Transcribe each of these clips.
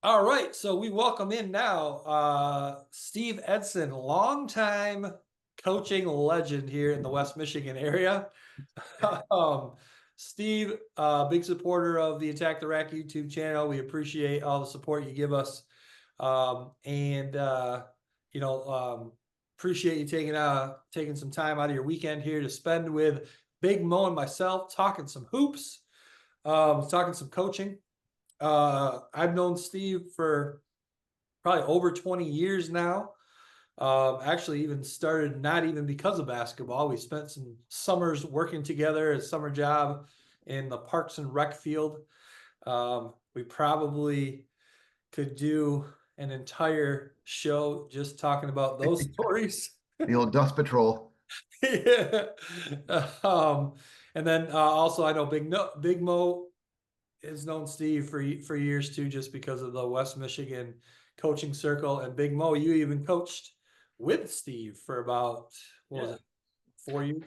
All right, so we welcome in now Steve Eidson, longtime coaching legend here in the West Michigan area. um, Steve, big supporter of the Attack the Rack YouTube channel. We appreciate all the support you give us, and you know, appreciate you taking some time out of your weekend here to spend with Big Mo and myself, talking some hoops, talking some coaching. I've known Steve for probably over 20 years now. Actually, even started not even because of basketball. We spent some summers working together at a summer job in the Parks and Rec field. We probably could do an entire show just talking about those stories. The old Dust Patrol. Yeah. Um, and then also I know Big Mo has known Steve for years too, just because of the West Michigan coaching circle. And Big Mo, you even coached with Steve for about what was Yeah, it, 4 years?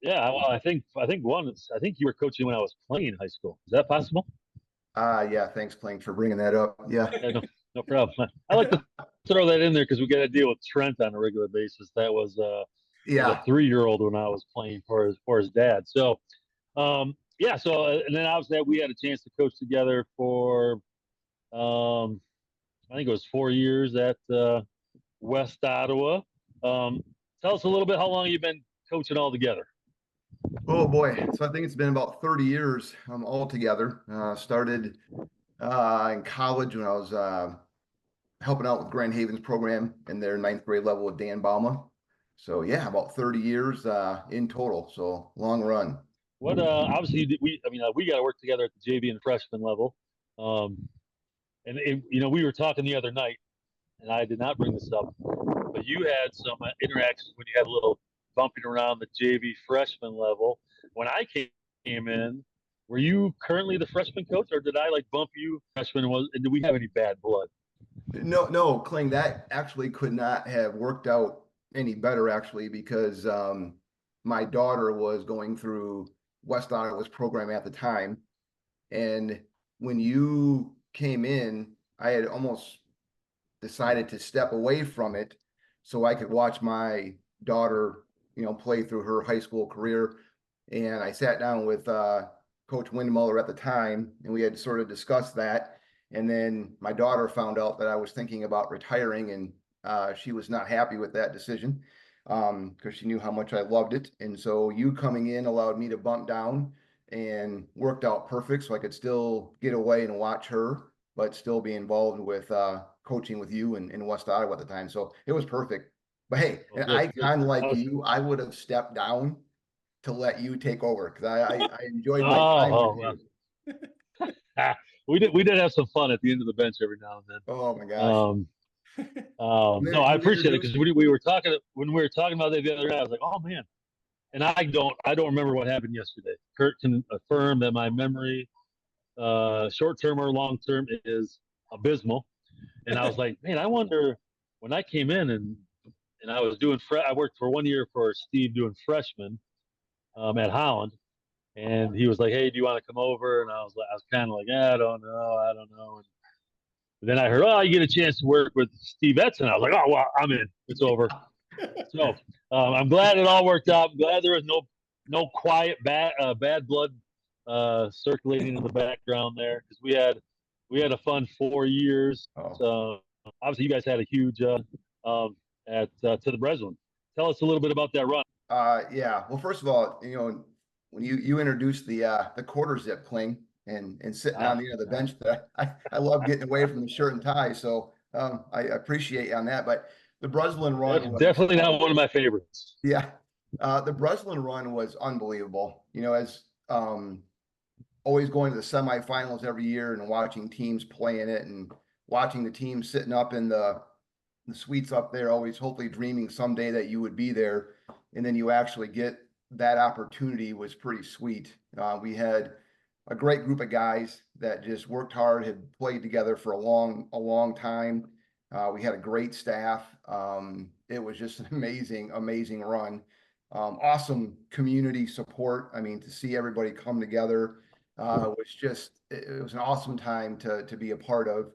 yeah. Well, I think you were coaching when I was playing in high school. Is that possible? Yeah, thanks, Plank, for bringing that up. Yeah. Yeah, no problem. I like to throw that in there because we got to deal with Trent on a regular basis. That was a Yeah. 3-year-old when I was playing for his dad. So yeah. So and then obviously we had a chance to coach together for I think it was 4 years at West Ottawa. Um, Tell us a little bit how long you've been coaching all together. Oh boy. So I think it's been about 30 years all together. Started in college when I was helping out with Grand Haven's program in their ninth grade level with Dan Bauma. So yeah, about 30 years in total. So long run. What obviously we got to work together at the JV and freshman level. Um, and we were talking the other night, and I did not bring this up, but you had some interactions when you had a little bumping around the JV freshman level. When I came in, were you currently the freshman coach, or did I like bump you freshman? And did we have any bad blood? No, no, Kling, that actually could not have worked out any better, actually, because my daughter was going through West Ottawa's program at the time. And when you came in, I had almost decided to step away from it so I could watch my daughter, play through her high school career. And I sat down with Coach Windmuller at the time, and we had sort of discussed that. And then my daughter found out that I was thinking about retiring, and she was not happy with that decision because she knew how much I loved it. And so you coming in allowed me to bump down and worked out perfect so I could still get away and watch her, but still be involved with coaching with you in West Ottawa at the time. So it was perfect. But hey, Oh, and good, I good. kind of I like was, you, I would have stepped down to let you take over because I enjoyed my oh, time with oh you. well. We did have some fun at the end of the bench every now and Oh my then. gosh. No, I You appreciate it because introduced me. we were talking when we were talking about that the other night. I was like, oh man, and I don't remember what happened yesterday. Kurt can affirm that my memory, short term or long term, is abysmal. And I was like, man, I wonder when I came in and I was I worked for 1 year for Steve doing freshman at Holland, and he was like, hey, do you want to come over? And I was kind of like, I don't know. And then I heard, oh, you get a chance to work with Steve Eidson. I was like, oh, well, I'm in. It's over. So I'm glad it all worked out. I'm glad there was no quiet bad blood circulating in the background there because we had a fun 4 years. Oh, So obviously you guys had a huge at to the Breslin. Tell us a little bit about that run. yeah. Well, first of all, when you introduced the quarter zip playing and sitting on Ah, the end of the bench, that I love getting away from the shirt and tie. So I appreciate you on that. But the Breslin that's run was definitely not one of my favorites. yeah. The Breslin run was unbelievable. As always going to the semifinals every year and watching teams play in it and watching the team sitting up in the suites up there, always hopefully dreaming someday that you would be there. And then you actually get that opportunity was pretty sweet. We had a great group of guys that just worked hard, had played together for a long time. We had a great staff. It was just an amazing run. Awesome community support. I mean, to see everybody come together it was an awesome time to be a part of.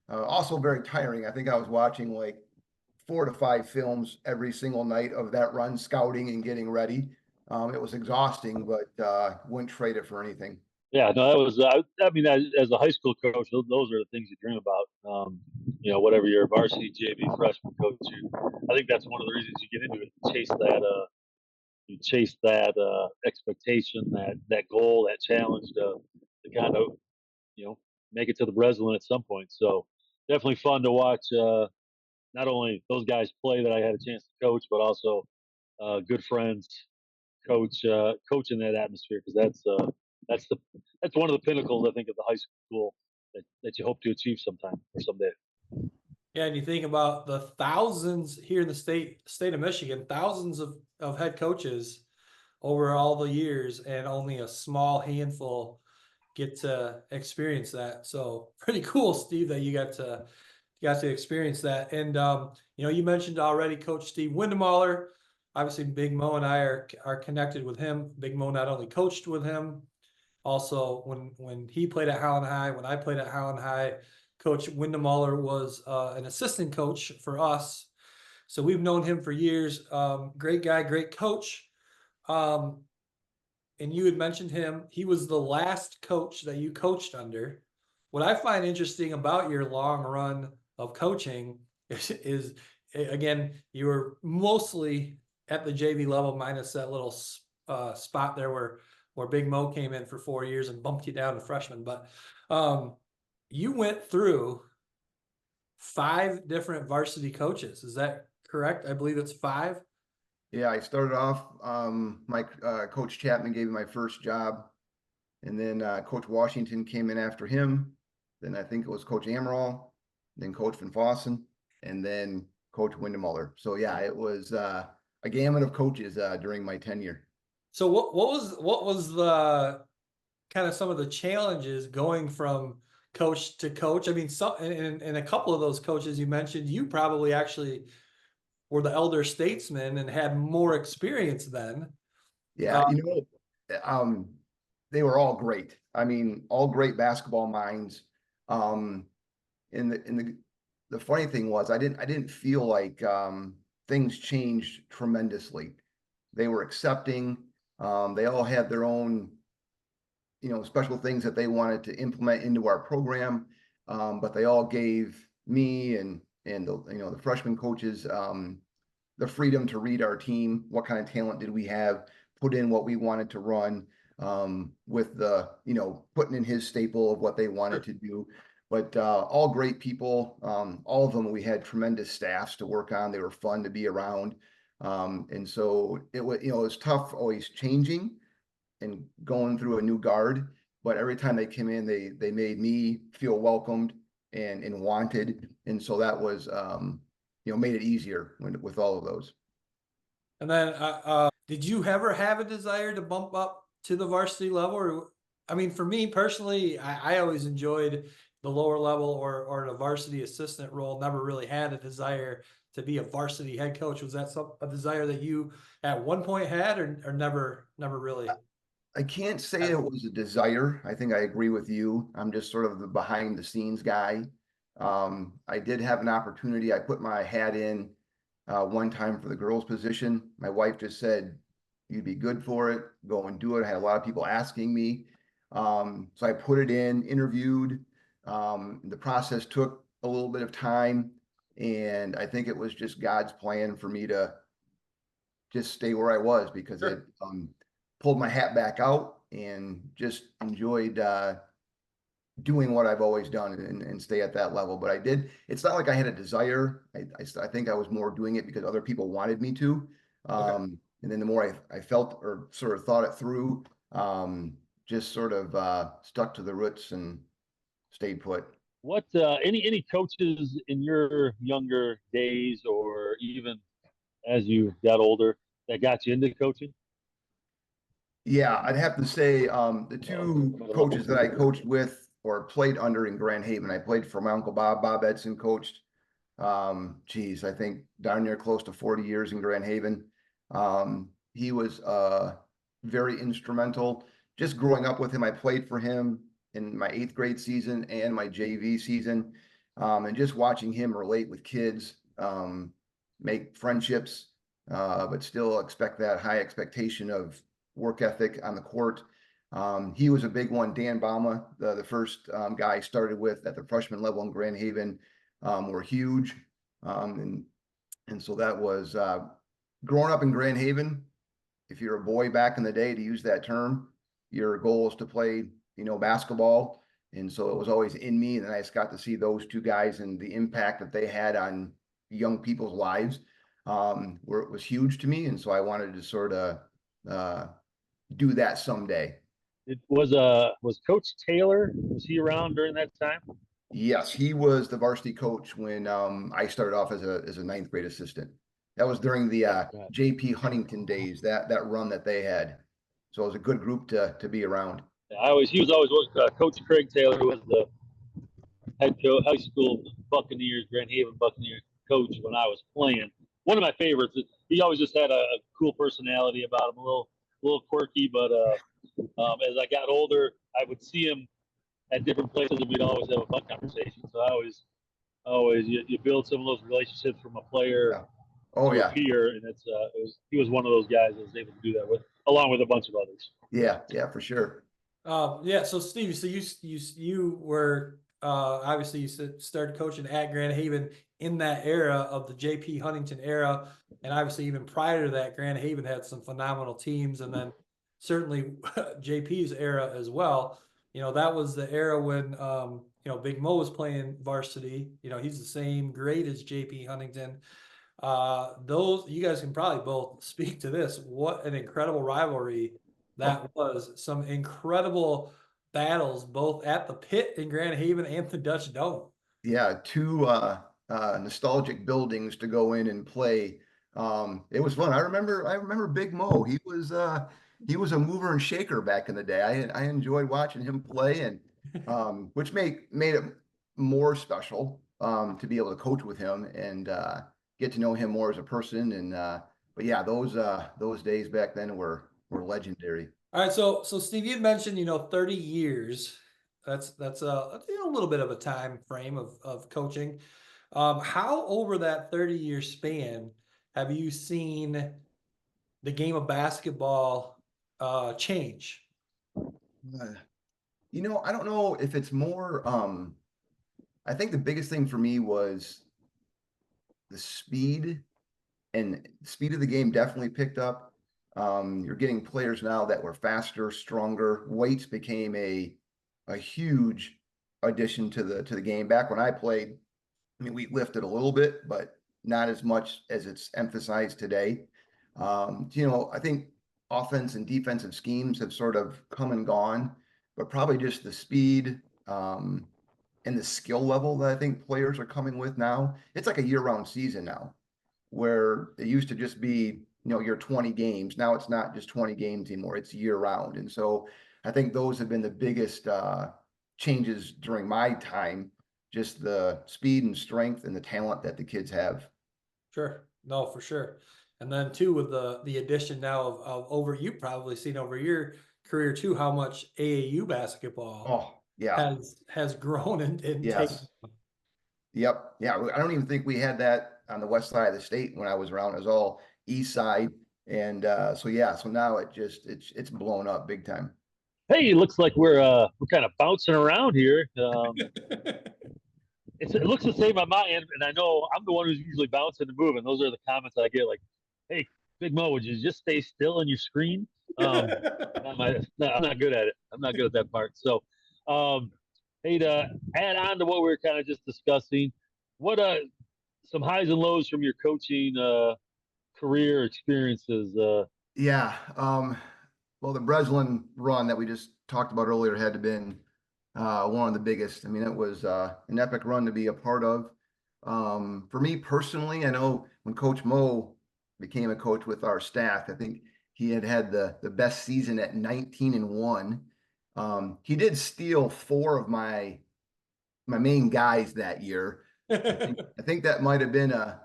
Also very tiring. I think I was watching like 4 to 5 films every single night of that run, scouting and getting ready. It was exhausting, but wouldn't trade it for anything. Yeah, no, that was. I mean, as a high school coach, those are the things you dream about. Whatever your varsity, JV, freshman coach, I think that's one of the reasons you get into it. You chase that expectation, that goal, that challenge to kind of make it to the Breslin at some point. So definitely fun to watch. Not only those guys play that I had a chance to coach, but also good friends coach in that atmosphere, because that's the that's one of the pinnacles, I think, of the high school that you hope to achieve sometime or someday. Yeah, and you think about the thousands here in the state of Michigan, thousands of head coaches over all the years, and only a small handful get to experience that. So pretty cool, Steve, that you got to experience that. And you mentioned already Coach Steve Windemaller. Obviously, Big Mo and I are connected with him. Big Mo not only coached with him, also when he played at Howland High, when I played at Howland High, Coach Windemaller was an assistant coach for us. So we've known him for years. Great guy, great coach. Um, and you had mentioned him. He was the last coach that you coached under. What I find interesting about your long run of coaching is again, you were mostly at the JV level, minus that little spot there where Big Mo came in for 4 years and bumped you down to freshman. But you went through 5 different varsity coaches. Is that correct? I believe it's 5. Yeah, I started off, my Coach Chapman gave me my first job, and then Coach Washington came in after him. Then I think it was Coach Amaral, then Coach Van Fossen, and then Coach Windemuller. So yeah, it was a gamut of coaches during my tenure. So what was the kind of some of the challenges going from coach to coach? I mean, some and a couple of those coaches you mentioned, you probably actually were the elder statesman and had more experience then. Yeah, Uh, um, they were all great. I mean, all great basketball minds. Um, and the funny thing was, I didn't feel like things changed tremendously. They were accepting. They all had their own, special things that they wanted to implement into our program. But they all gave me and the freshman coaches the freedom to read our team. What kind of talent did we have? Put in what we wanted to run, with the putting in his staple of what they wanted to do. But all great people. All of them, we had tremendous staffs to work on. They were fun to be around. And so it was tough always changing and going through a new guard. But every time they came in, they made me feel welcomed and wanted. And so that was made it easier with all of those. and then did you ever have a desire to bump up to the varsity level? Or I mean, for me personally, I always enjoyed the lower level or the varsity assistant role. Never really had a desire to be a varsity head coach. Was that a desire that you at one point had, or never really? I can't say it was a desire. I think I agree with you. I'm just sort of the behind the scenes guy. I did have an opportunity. I put my hat in one time for the girls position. My wife just said, you'd be good for it. Go and do it. I had a lot of people asking me. So I put it in, interviewed. The process took a little bit of time. And I think it was just God's plan for me to just stay where I was, because it Sure. pulled my hat back out and just enjoyed doing what I've always done and stay at that level. But it's not like I had a desire. I think I was more doing it because other people wanted me to. Okay. And then the more I felt or sort of thought it through, just sort of stuck to the roots and stayed put. What any coaches in your younger days, or even as you got older, that got you into coaching? Yeah, I'd have to say the two coaches that I coached with or played under in Grand Haven. I played for my uncle Bob. Bob Eidson coached. I think down near close to 40 years in Grand Haven. He was very instrumental. Just growing up with him, I played for him in my 8th grade season and my JV season. And just watching him relate with kids, make friendships, but still expect that high expectation of work ethic on the court. He was a big one. Dan Bama, the first guy I started with at the freshman level in Grand Haven, were huge. And so that was growing up in Grand Haven. If you're a boy back in the day, to use that term, your goal is to play, basketball. And so it was always in me. And then I just got to see those two guys and the impact that they had on young people's lives, where it was huge to me. And so I wanted to sort of do that someday. It was Coach Taylor, was he around during that time? Yes, he was the varsity coach when I started off as a ninth grade assistant. That was during the JP Huntington days, that run that they had. So it was a good group to be around. He was always Coach Craig Taylor, who was the head coach, high school Buccaneers, Grand Haven Buccaneers coach when I was playing. One of my favorites. He always just had a cool personality about him, a little quirky, but as I got older, I would see him at different places, and we'd always have a fun conversation. So I always you build some of those relationships from a player to a peer, and he was one of those guys that was able to do that with, along with a bunch of others. Yeah, for sure. Yeah. So Steve, so you were obviously you started coaching at Grand Haven in that era of the JP Huntington era, and obviously even prior to that, Grand Haven had some phenomenal teams, and then certainly JP's era as well. That was the era when Big Mo was playing varsity. He's the same grade as JP Huntington. Those, you guys can probably both speak to this. What an incredible rivalry that was. Some incredible battles both at the Pit in Grand Haven and the Dutch Dome. Yeah, two nostalgic buildings to go in and play. It was fun. I remember Big Mo. He was a mover and shaker back in the day. I enjoyed watching him play, and which made it more special to be able to coach with him and get to know him more as a person. And but yeah, those days back then were legendary. All right, so Steve, you mentioned 30 years. That's a little bit of a time frame of coaching. How over that 30-year span have you seen the game of basketball change? I don't know if it's more. I think the biggest thing for me was the speed, and the speed of the game definitely picked up. You're getting players now that were faster, stronger. Weights became a huge addition to the game. Back when I played, I mean, we lifted a little bit, but not as much as it's emphasized today. I think offense and defensive schemes have sort of come and gone, but probably just the speed and the skill level that I think players are coming with now. It's like a year-round season now, where it used to just be, your 20 games. Now it's not just 20 games anymore. It's year-round. And so I think those have been the biggest changes during my time, just the speed and strength and the talent that the kids have. Sure. No, for sure. And then too, with the addition now of over, you've probably seen over your career too, how much AAU basketball has grown and yes. taken. Yep. Yeah. I don't even think we had that on the west side of the state when I was around. It was all east side. And so now it's blown up big time. Hey, it looks like we're kind of bouncing around here. It looks the same on my end, and I know I'm the one who's usually bouncing and moving. Those are the comments I get, like, "Hey, Big Mo, would you just stay still on your screen?" I'm not good at it. I'm not good at that part. So, hey, to add on to what we were kind of just discussing, what some highs and lows from your coaching career experiences? Well, the Breslin run that we just talked about earlier had to been one of the biggest. I mean, it was an epic run to be a part of. For me personally, I know when Coach Mo became a coach with our staff, I think he had the best season at 19-1. He did steal 4 of my main guys that year. I think that might have been a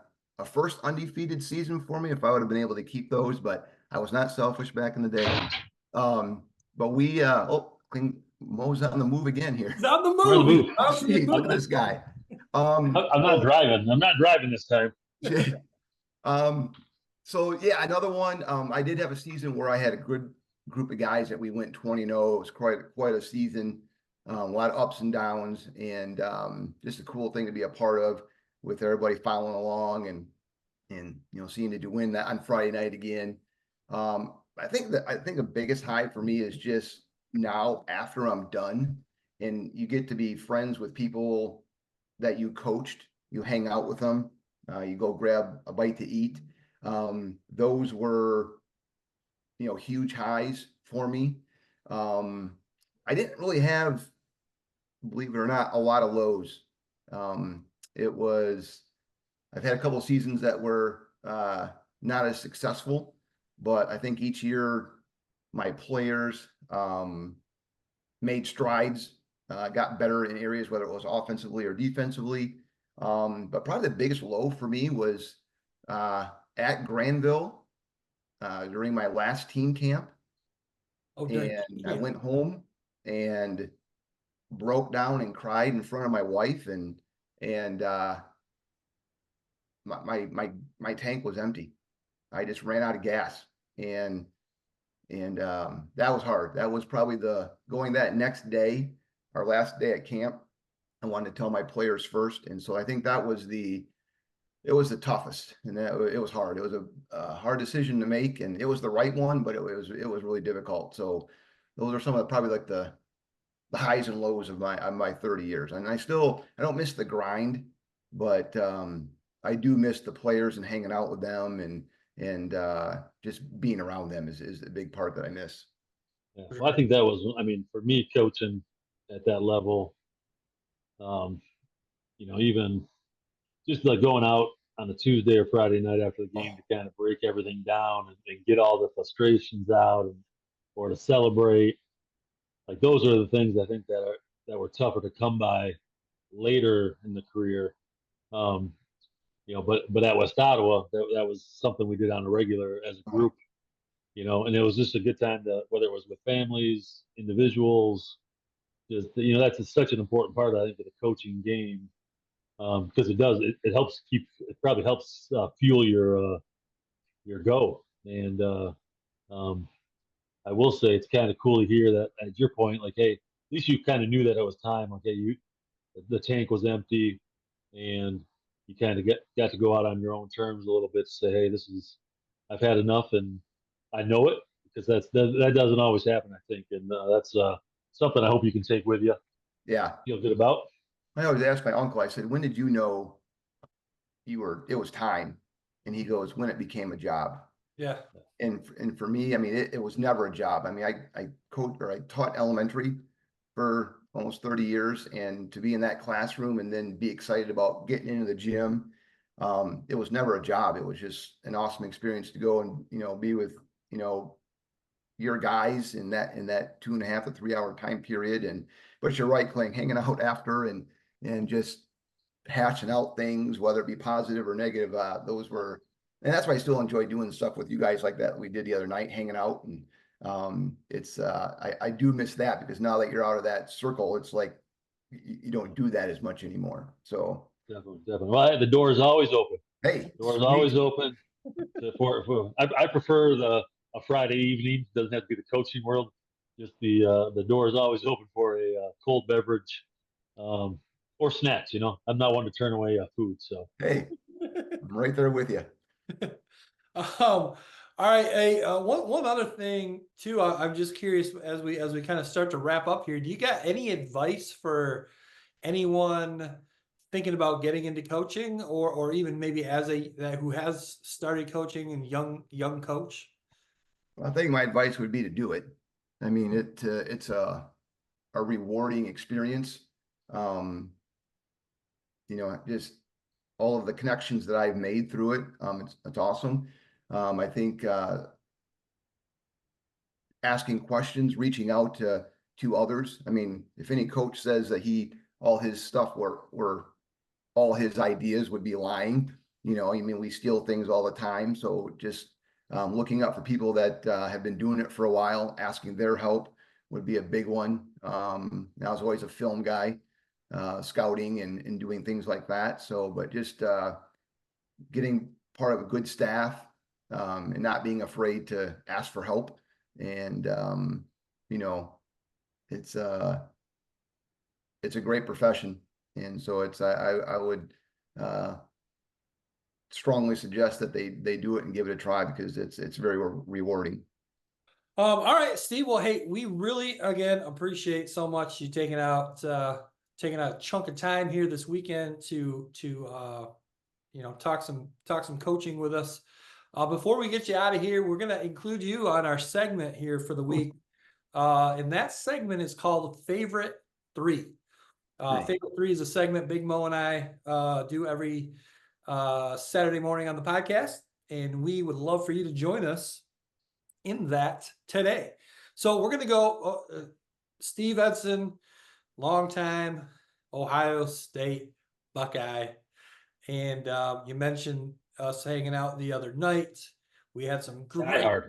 first undefeated season for me if I would have been able to keep those, but I was not selfish back in the day. But we Mo's on the move again here. He's on the move. Jeez, look at this guy. I'm not driving. I'm not driving this time. Um, so yeah, another one. I did have a season where I had a good group of guys that we went 20-0. It was quite a season. A lot of ups and downs, and just a cool thing to be a part of, with everybody following along and seeing to win that on Friday night again. I think the biggest high for me is just now after I'm done and you get to be friends with people that you coached, you hang out with them, you go grab a bite to eat. Those were, huge highs for me. I didn't really have, believe it or not, a lot of lows. Um, it was, I've had a couple of seasons that were not as successful, but I think each year my players made strides, got better in areas, whether it was offensively or defensively. But probably the biggest low for me was at Granville during my last team camp. Oh, And I went home and broke down and cried in front of my wife, and my tank was empty. I just ran out of gas, and that was hard. That was probably going that next day, our last day at camp. I wanted to tell my players first, and so I think it was the toughest, and it was hard. It was a hard decision to make, and it was the right one, but it was really difficult. So those are some of probably like the highs and lows of my 30 years. And I don't miss the grind, but I do miss the players and hanging out with them, and just being around them is a big part that I miss. Yeah. Well, I think that was, I mean, for me, coaching at that level, um, even just like going out on a Tuesday or Friday night after the game to kind of break everything down and get all the frustrations out, or to celebrate. Like those are the things I think that were tougher to come by later in the career. Um, but at West Ottawa, that was something we did on a regular as a group. And it was just a good time to, whether it was with families, individuals, just that's such an important part, I think, of the coaching game, because it helps it probably helps fuel your go. And um, I will say it's kind of cool to hear that, at your point, like, hey, at least you kind of knew that it was time. Okay, the tank was empty, and you kind of got to go out on your own terms a little bit to say, hey, I've had enough, and I know it, because that doesn't always happen, I think, and that's something I hope you can take with you. Yeah, Feel good about. I always ask my uncle. I said, "When did you know it was time?" And he goes, "When it became a job." Yeah. And for me, I mean, it was never a job. I mean, I coached, or I taught elementary for almost 30 years, and to be in that classroom and then be excited about getting into the gym, it was never a job. It was just an awesome experience to go and be with your guys in that 2.5 to 3 hour time period. But you're right, Clay, hanging out after and just hashing out things, whether it be positive or negative. And that's why I still enjoy doing stuff with you guys like that we did the other night, hanging out. And I do miss that, because now that you're out of that circle, it's like you don't do that as much anymore. So Definitely. Well, the door is always open. hey, The door is sweet. always open. I prefer a Friday evening. Doesn't have to be the coaching world. Just the door is always open for a cold beverage, or snacks. I'm not one to turn away food. So Hey, I'm right there with you. All right. Hey, one other thing too. I'm just curious, as we kind of start to wrap up here. Do you got any advice for anyone thinking about getting into coaching, or even maybe who has started coaching and young coach? Well, I think my advice would be to do it. I mean, it's a rewarding experience. Just all of the connections that I've made through it. It's awesome. I think asking questions, reaching out to others. I mean, if any coach says that all his stuff were all his ideas, would be lying. I mean, we steal things all the time. So just looking up for people that have been doing it for a while, asking their help would be a big one. I was always a film guy. scouting and doing things like that. So, but just getting part of a good staff, and not being afraid to ask for help. And, you know, it's a great profession. And so I would, strongly suggest that they do it and give it a try, because it's very rewarding. All right, Steve. Well, hey, we really again appreciate so much you taking out a chunk of time here this weekend to talk some coaching with us. Before we get you out of here, we're gonna include you on our segment here for the week. And that segment is called Favorite Three. Favorite Three is a segment Big Mo and I do every Saturday morning on the podcast, and we would love for you to join us in that today. So we're going to go Steve Eidson, longtime Ohio State Buckeye. And you mentioned us hanging out the other night. We had some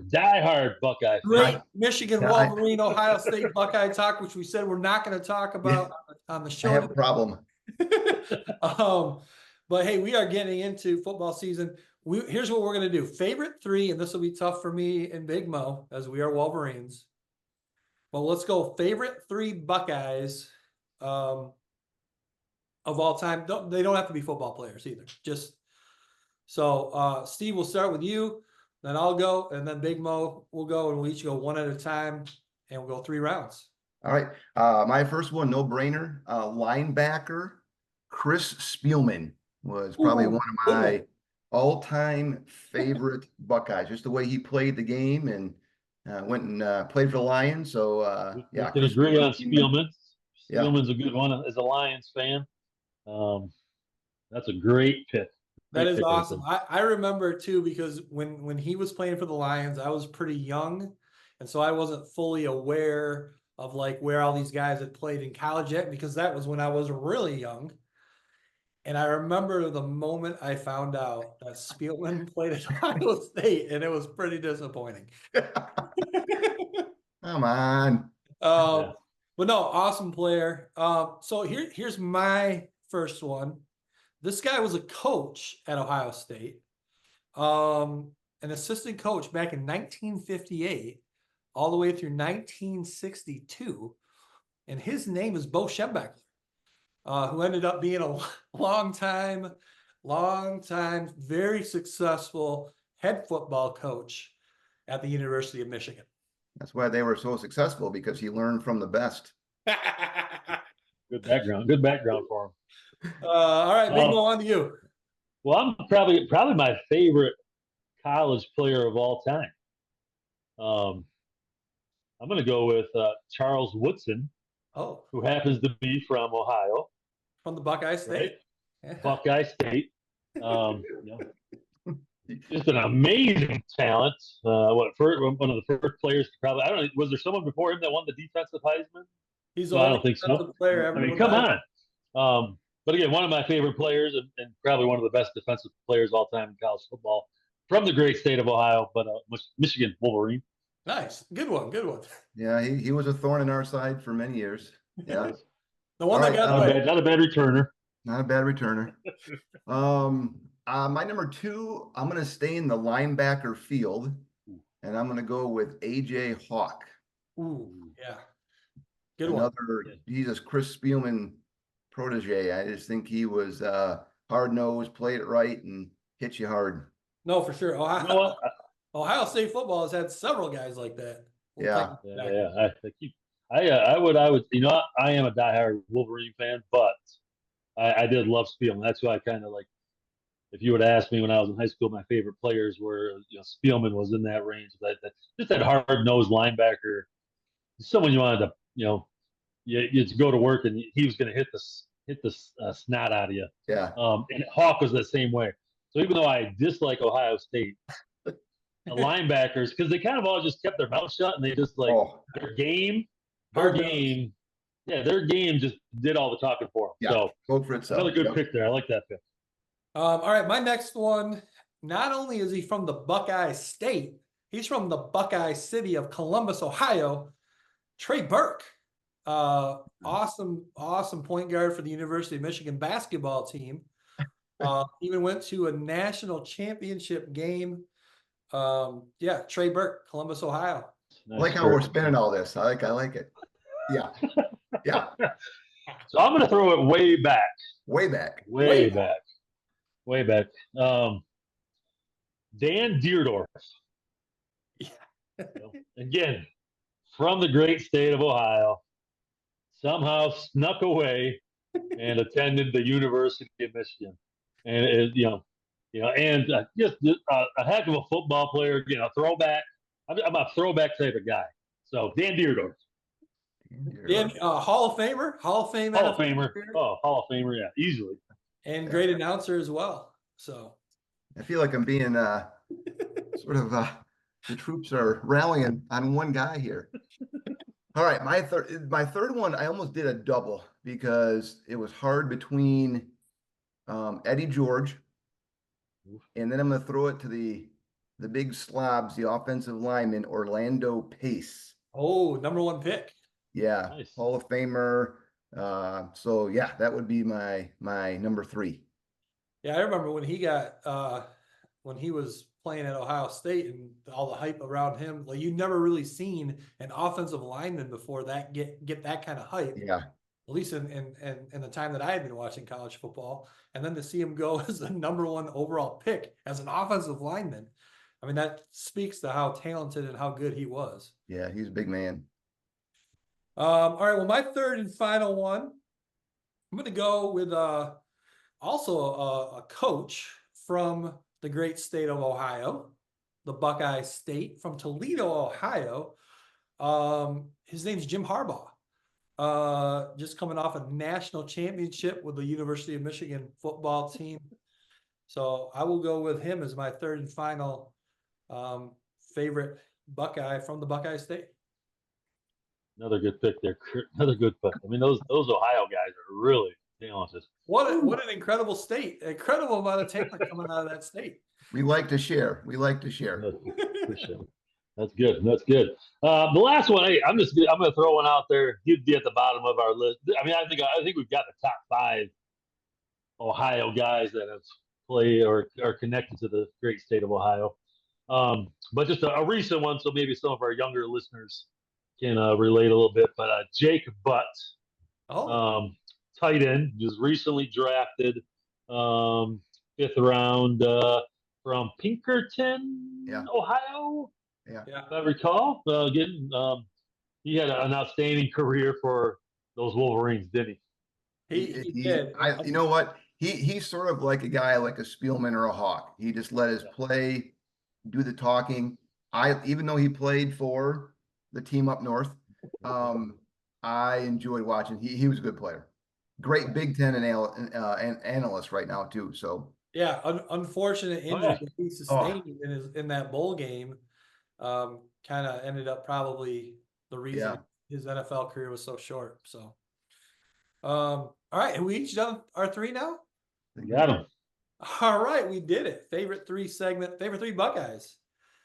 die hard Buckeye. Great Michigan Wolverine, Ohio State Buckeye talk, which we said we're not going to talk about on the show. I have a problem. But hey, we are getting into football season. Here's what we're going to do. Favorite three, and this will be tough for me and Big Mo, as we are Wolverines. Well, let's go favorite three Buckeyes of all time. They don't have to be football players either. Just so Steve, we'll start with you, then I'll go, and then Big Mo will go, and we'll each go one at a time, and we'll go 3 rounds. All right. My first one, no brainer. Linebacker Chris Spielman was probably one of my all-time favorite Buckeyes. Just the way he played the game, and went and played for the Lions. So yeah, I can agree on Spielman. Spielman's a good one as a Lions fan. That's a great pick. That is awesome. I remember too, because when he was playing for the Lions, I was pretty young, and so I wasn't fully aware of like where all these guys had played in college yet, because that was when I was really young. And I remember the moment I found out that Spielman played at Ohio State, and it was pretty disappointing. Come on. But no, awesome player. So here's my first one. This guy was a coach at Ohio State, an assistant coach back in 1958, all the way through 1962. And his name is Bo Schembechler, who ended up being a long time, very successful head football coach at the University of Michigan. That's why they were so successful, because he learned from the best. Good background for him. All right, Big Mo, on to you. Well, I'm probably my favorite college player of all time. I'm going to go with Charles Woodson, who happens to be from Ohio, from the Buckeye State. Right? Buckeye State. Just an amazing talent. One of the first players to probably, I don't know, was there someone before him that won the defensive Heisman? He's I don't think so. Player I mean, come on. But again, one of my favorite players, and probably one of the best defensive players of all time in college football, from the great state of Ohio, but Michigan Wolverine. Nice, good one. Yeah, he was a thorn in our side for many years. Yeah, the one that got not a bad returner. Not a bad returner. My number 2, I'm going to stay in the linebacker field, and I'm going to go with A.J. Hawk. Ooh, yeah. Good one. He's a Chris Spielman protege. I just think he was hard-nosed, played it right, and hit you hard. No, for sure. Ohio State football has had several guys like that. Yeah. I would. I am a diehard Wolverine fan, but I did love Spielman. That's why I kind of like. If you would ask me when I was in high school, my favorite players were, Spielman was in that range. Just that hard-nosed linebacker, someone you wanted to, you go to work and he was going to hit the snot out of you. Yeah. And Hawk was the same way. So even though I dislike Ohio State, the linebackers, because they kind of all just kept their mouth shut and they just their game just did all the talking for them. Yeah. So vote for itself. Another good pick there. I like that pick. All right, my next one, not only is he from the Buckeye State, he's from the Buckeye city of Columbus, Ohio. Trey Burke. awesome point guard for the University of Michigan basketball team. Even went to a national championship game. Yeah, Trey Burke, Columbus, Ohio. I like how we're spinning all this. I like it. Yeah. Yeah. So I'm going to throw it way back. Way back. Way back. Way back. Dan Deerdorf. Yeah. Again, from the great state of Ohio, somehow snuck away and attended the University of Michigan, and and just a heck of a football player. Throwback. I'm a throwback type of guy. So Dan Deerdorf. Dan, Hall of Famer, Hall of Fame, Hall of Famer. Oh, Hall of Famer, yeah, easily. And great announcer as well. So I feel like I'm being sort of the troops are rallying on one guy here. All right, my third one, I almost did a double because it was hard between Eddie George, and then I'm going to throw it to the big slobs, the offensive lineman Orlando Pace. Oh, #1 pick. Yeah, Nice. Hall of Famer. So yeah, that would be my number 3. Yeah, I remember when he got when he was playing at Ohio State and all the hype around him. Like, you'd never really seen an offensive lineman before that get that kind of hype. Yeah. At least in the time that I had been watching college football, and then to see him go as the #1 overall pick as an offensive lineman, I mean, that speaks to how talented and how good he was. Yeah, he's a big man. All right, well, my third and final one, I'm going to go with also a coach from the great state of Ohio, the Buckeye State from Toledo, Ohio. His name's Jim Harbaugh. Just coming off a national championship with the University of Michigan football team. So I will go with him as my third and final favorite Buckeye from the Buckeye State. Another good pick there. Another good pick. I mean, those Ohio guys are really talented. What an incredible state! Incredible amount of talent coming out of that state. We like to share. We like to share. That's good. That's good. The last one, I'm going to throw one out there. You'd be at the bottom of our list. I mean, I think we've got the top 5 Ohio guys that have played or are connected to the great state of Ohio. But just a recent one, so maybe some of our younger listeners can relate a little bit. But Jake Butt, tight end, just recently drafted, 5th round from Pinkerton, Ohio. Yeah. If I recall, he had an outstanding career for those Wolverines, didn't he? He did. You know what? He's sort of like a guy like a Spielman or a Hawk. He just let his play do the talking. Even though he played for the team up north, I enjoyed watching. He was a good player. Great Big Ten analyst right now too. So yeah, unfortunate injury that he sustained in that bowl game. Kind of ended up probably the reason his NFL career was so short. So, all right, and we each done our 3 now. We got them. All right, we did it. Favorite 3 Buckeyes.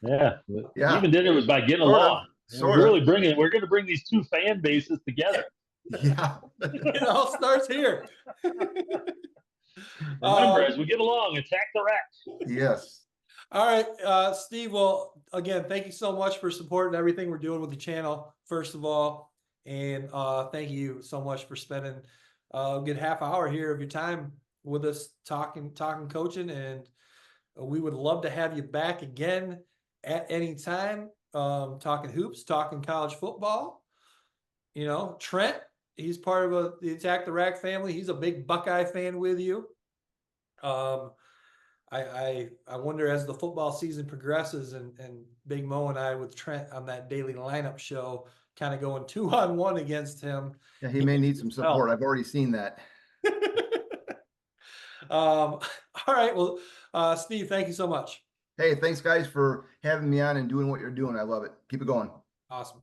Yeah. Even did it was by getting along. We're going to bring these 2 fan bases together. Yeah. It all starts here. Remember, as we get along, attack the rack. Yes. All right, Steve. Well, again, thank you so much for supporting everything we're doing with the channel, first of all. And thank you so much for spending a good half hour here of your time with us talking coaching. And we would love to have you back again at any time, talking hoops, talking college football. You know, Trent, he's part of the Attack the Rack family. He's a big Buckeye fan with you. I wonder, as the football season progresses and Big Mo and I with Trent on that daily lineup show, kind of going 2-on-1 against him. Yeah, he may need some support. I've already seen that. All right. Well, Steve, thank you so much. Hey, thanks guys for having me on and doing what you're doing. I love it. Keep it going. Awesome.